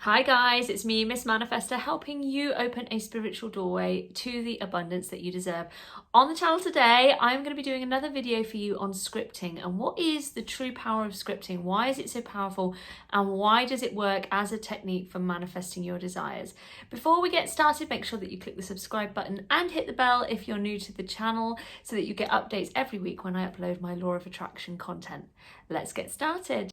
Hi guys, it's me, Miss Manifester, helping you open a spiritual doorway to the abundance that you deserve. On the channel today, I'm going to be doing another video for you on scripting and what is the true power of scripting, why is it so powerful, and why does it work as a technique for manifesting your desires. Before we get started, make sure that you click the subscribe button and hit the bell if you're new to the channel so that you get updates every week when I upload my Law of Attraction content. Let's get started.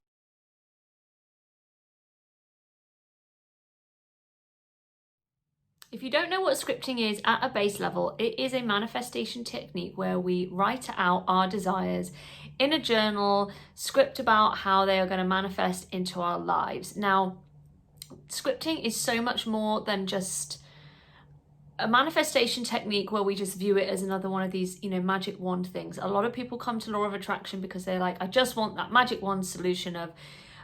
If you don't know what scripting is at a base level, it is a manifestation technique where we write out our desires in a journal, script about how they are going to manifest into our lives. Now, scripting is so much more than just a manifestation technique where we just view it as another one of these, magic wand things. A lot of people come to Law of Attraction because they're like, I just want that magic wand solution of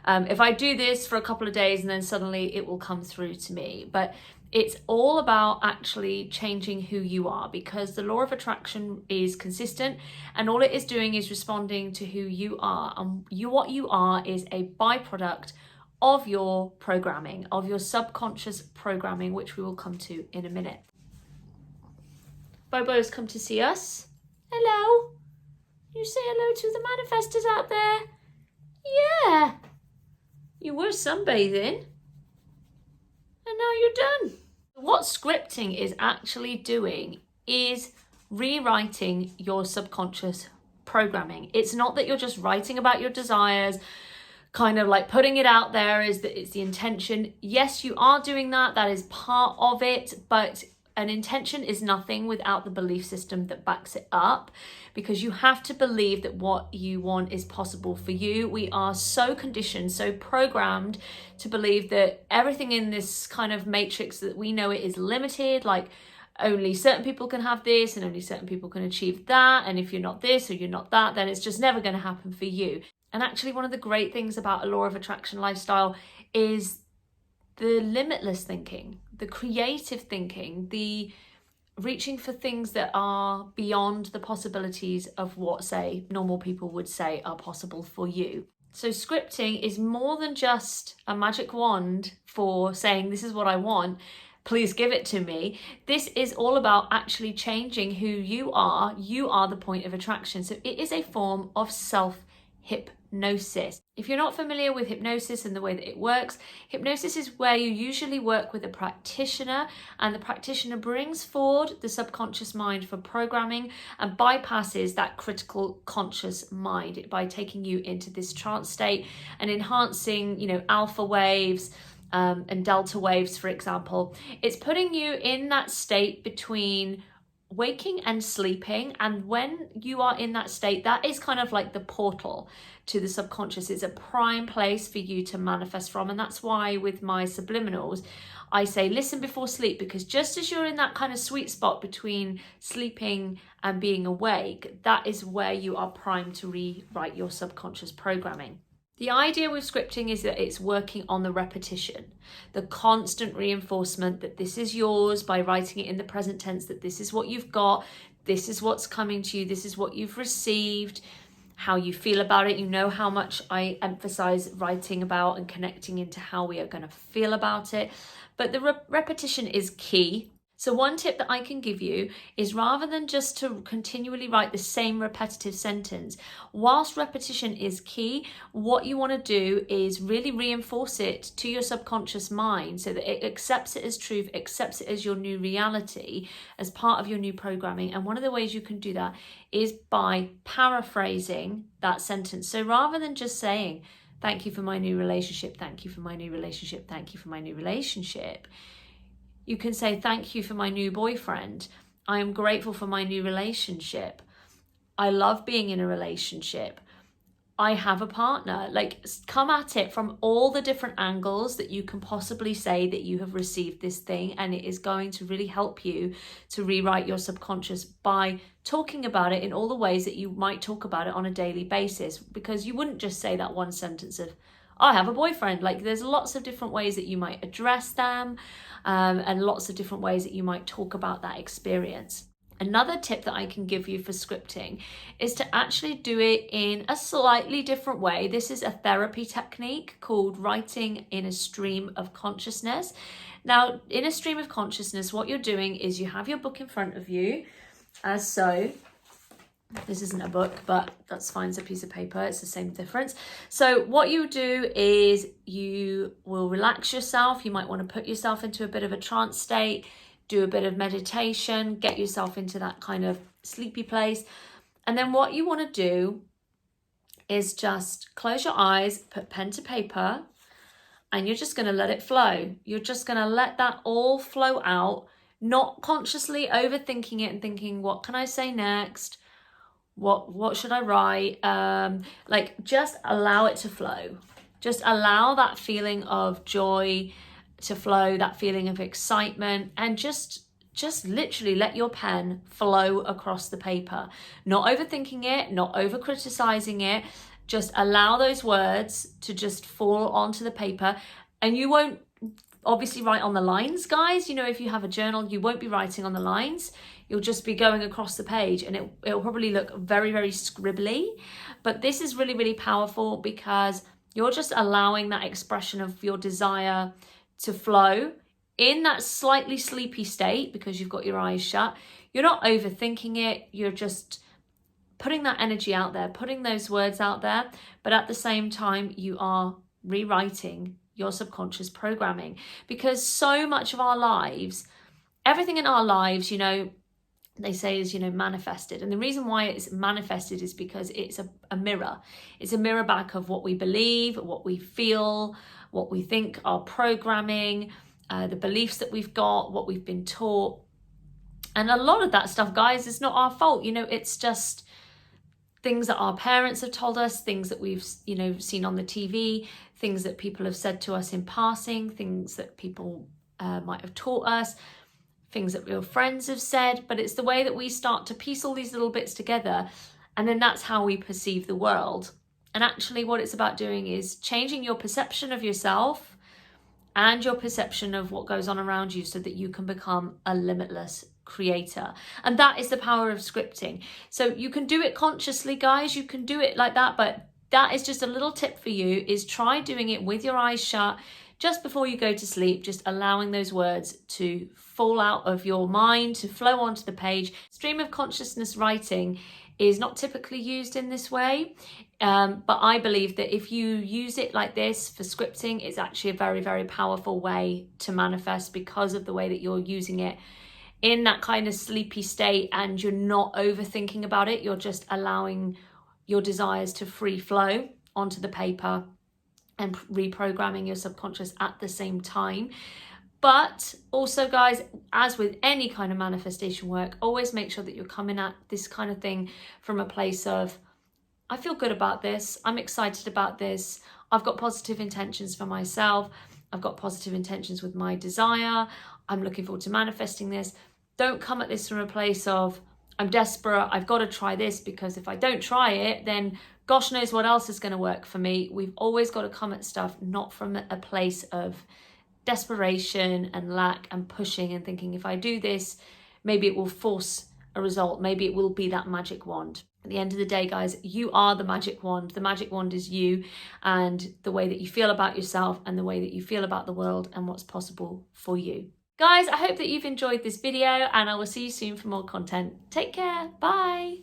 if I do this for a couple of days and then suddenly it will come through to me. But it's all about actually changing who you are, because the Law of Attraction is consistent and all it is doing is responding to who you are. And what you are is a byproduct of your programming, of your subconscious programming, which we will come to in a minute. Bobo's come to see us. Hello. You say hello to the manifestors out there. Yeah. You were sunbathing. And now you're done. What scripting is actually doing is rewriting your subconscious programming. It's not that you're just writing about your desires, kind of like putting it out there is that it's the intention. Yes, you are doing that. That is part of it, but an intention is nothing without the belief system that backs it up, because you have to believe that what you want is possible for you. We are so conditioned, so programmed to believe that everything in this kind of matrix that we know it is limited, like only certain people can have this and only certain people can achieve that. And if you're not this or you're not that, then it's just never going to happen for you. And actually, one of the great things about a Law of Attraction lifestyle is the limitless thinking, the creative thinking, the reaching for things that are beyond the possibilities of what, say, normal people would say are possible for you. So scripting is more than just a magic wand for saying, this is what I want, please give it to me. This is all about actually changing who you are. You are the point of attraction. So it is a form of self-hypnosis. If you're not familiar with hypnosis and the way that it works, hypnosis is where you usually work with a practitioner, and the practitioner brings forward the subconscious mind for programming and bypasses that critical conscious mind by taking you into this trance state and enhancing, alpha waves, and delta waves, for example. It's putting you in that state between waking and sleeping, and when you are in that state, that is kind of like the portal to the subconscious. It's a prime place for you to manifest from, and that's why with my subliminals I say listen before sleep, because just as you're in that kind of sweet spot between sleeping and being awake, that is where you are primed to rewrite your subconscious programming. The idea with scripting is that it's working on the repetition, the constant reinforcement that this is yours by writing it in the present tense, that this is what you've got, this is what's coming to you, this is what you've received, how you feel about it. You know how much I emphasize writing about and connecting into how we are going to feel about it. But the repetition is key. So one tip that I can give you is, rather than just to continually write the same repetitive sentence, whilst repetition is key, what you want to do is really reinforce it to your subconscious mind so that it accepts it as truth, accepts it as your new reality, as part of your new programming. And one of the ways you can do that is by paraphrasing that sentence. So rather than just saying, thank you for my new relationship, thank you for my new relationship, thank you for my new relationship, you can say, thank you for my new boyfriend. I am grateful for my new relationship. I love being in a relationship. I have a partner. Like, come at it from all the different angles that you can possibly say that you have received this thing, and it is going to really help you to rewrite your subconscious by talking about it in all the ways that you might talk about it on a daily basis, because you wouldn't just say that one sentence of, I have a boyfriend. Like, there's lots of different ways that you might address them, and lots of different ways that you might talk about that experience. Another tip that I can give you for scripting is to actually do it in a slightly different way. This is a therapy technique called writing in a stream of consciousness. Now, in a stream of consciousness, what you're doing is you have your book in front of you, as so. This isn't a book, but that's fine. It's a piece of paper. It's the same difference. So what you do is you will relax yourself. You might want to put yourself into a bit of a trance state, do a bit of meditation, get yourself into that kind of sleepy place. And then what you want to do is just close your eyes, put pen to paper, and you're just going to let it flow. You're just going to let that all flow out, not consciously overthinking it and thinking, what can I say next? What should I write? Like, just allow it to flow. Just allow that feeling of joy to flow, that feeling of excitement, and just literally let your pen flow across the paper. Not overthinking it, not over criticizing it. Just allow those words to just fall onto the paper. And you won't obviously write on the lines, guys. You know, if you have a journal, you won't be writing on the lines. You'll just be going across the page, and it'll probably look very, very scribbly. But this is really, really powerful because you're just allowing that expression of your desire to flow in that slightly sleepy state because you've got your eyes shut. You're not overthinking it. You're just putting that energy out there, putting those words out there. But at the same time, you are rewriting your subconscious programming, because so much of our lives, everything in our lives, you know, they say is, you know, manifested. And the reason why it's manifested is because it's a mirror. It's a mirror back of what we believe, what we feel, what we think, our programming, the beliefs that we've got, what we've been taught. And a lot of that stuff, guys, is not our fault. You know, it's just things that our parents have told us, things that we've, you know, seen on the TV, things that people have said to us in passing, things that people might have taught us, things that real friends have said. But it's the way that we start to piece all these little bits together, and then that's how we perceive the world. And actually what it's about doing is changing your perception of yourself and your perception of what goes on around you so that you can become a limitless creator. And that is the power of scripting. So you can do it consciously, guys. You can do it like that, but that is just a little tip for you, is try doing it with your eyes shut just before you go to sleep, just allowing those words to fall out of your mind, to flow onto the page. Stream of consciousness writing is not typically used in this way, but I believe that if you use it like this for scripting, it's actually a very, very powerful way to manifest, because of the way that you're using it in that kind of sleepy state, and you're not overthinking about it. You're just allowing your desires to free flow onto the paper and reprogramming your subconscious at the same time. But also, guys, as with any kind of manifestation work, always make sure that you're coming at this kind of thing from a place of, I feel good about this, I'm excited about this, I've got positive intentions for myself, I've got positive intentions with my desire, I'm looking forward to manifesting this. Don't come at this from a place of, I'm desperate, I've got to try this, because if I don't try it, then gosh knows what else is going to work for me. We've always got to come at stuff not from a place of desperation and lack and pushing and thinking, if I do this, maybe it will force a result, maybe it will be that magic wand. At the end of the day, guys, you are the magic wand. The magic wand is you, and the way that you feel about yourself and the way that you feel about the world and what's possible for you. Guys, I hope that you've enjoyed this video, and I will see you soon for more content. Take care. Bye.